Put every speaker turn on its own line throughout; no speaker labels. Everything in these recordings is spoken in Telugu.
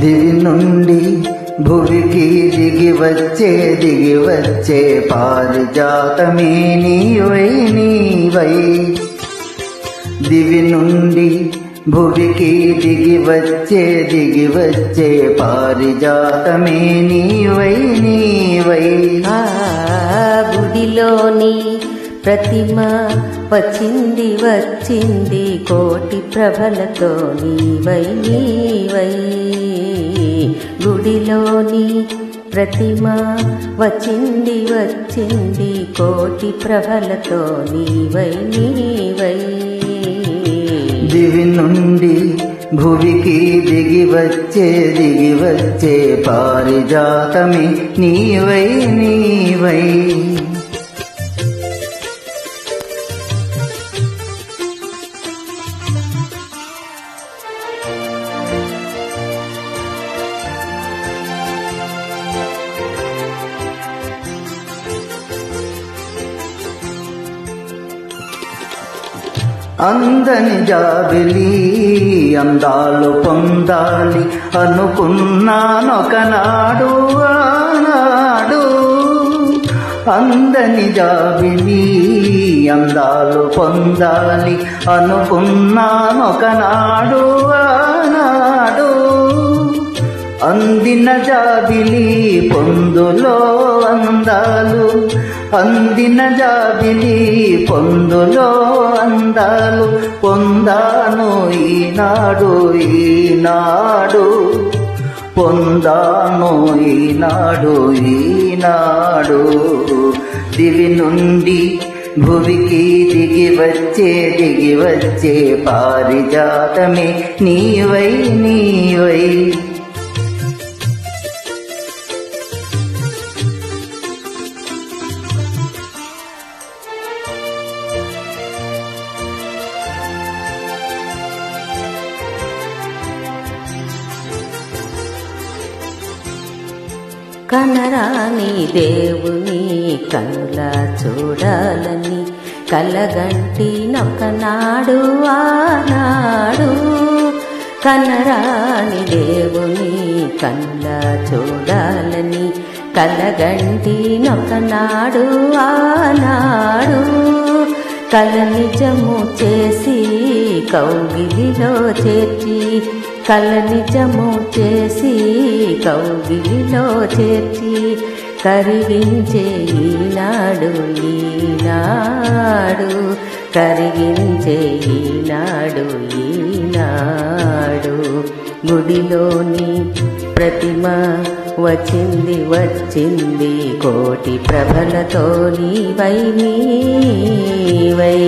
దివి నుండి భువికి దిగి వచ్చే పారిజాతమే నీవై నీవై. దివి నుండి భువికి దిగి వచ్చే పారిజాతమే నీవై నీవై.
గుడిలోని ప్రతిమ వచ్చింది కోటి ప్రభలతో నీవై నీవై. గుడిలోని ప్రతిమ వచ్చింది కోటి ప్రభలతో నీవై నీవై.
దివి నుండి భువికి దిగి వచ్చే పారిజాతమే నీవై నీవై. అందని జాబిలి అందాలు పొందాలి అనుకున్నానొకనాడు ఆనాడు. అందని జాబిలి అందాలు పొందాలి అనుకున్నానొకనాడు ఆనాడు. అందిన జాబిలి పొందులో అందాలు, అందిన జాబిలి పొందులో అందాలు పొందాను ఈనాడు ఈనాడు. పొందాను ఈనాడు ఈనాడు. దివి నుండి భువికి దిగి వచ్చే పారిజాతమే నీవై నీవై.
కనరాని దేవుని కనుల చూడాలని కలగంటి నొకనాడు ఆనాడు. కనరాని దేవుని కనుల చూడాలని కలగంటి నొకనాడు ఆనాడు. కల నిజము చేసి కౌగిలిలో చేర్చి, కల నిజము చేసి కౌగిలిలో చేర్చి కరిగించే ఈనాడు ఈనాడు. కరిగించే ఈనాడు ఈనాడు. గుడిలోని ప్రతిమ వచ్చింది కోటి ప్రభలతో నీవై నీవై.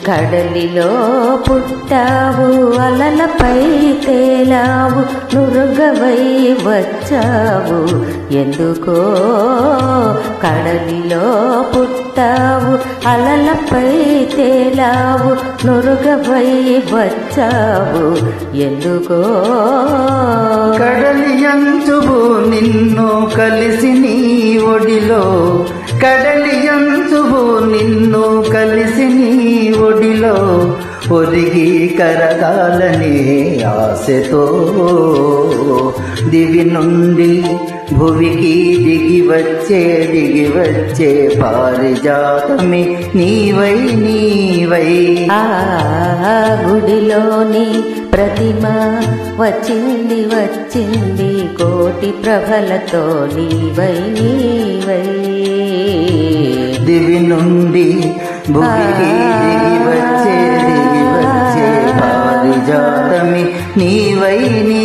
కడలిలో పుట్టావు అలలపై తేలావు నురుగవై వచ్చావు ఎందుకో. కడలిలో పుట్టావు అలలపై తేలావు నురుగవై వచ్చావు ఎందుకో.
కడలి అంచువు నిన్ను కలిసి నీ ఒడిలో, కడలి అంచువు నిన్ను కలిసి నీ ఒడిలో ఒదిగి కరగాలనే ఆశతో. దివి నుండి భువికి దిగి వచ్చే పారిజాతమే నీవై నీవై.
గుడిలోని ప్రతిమ వచ్చింది కోటి ప్రభలతో నీవై నీవై.
దివి నుండి భువికి దిగి వచ్చే పారిజాతమే నీవై నీ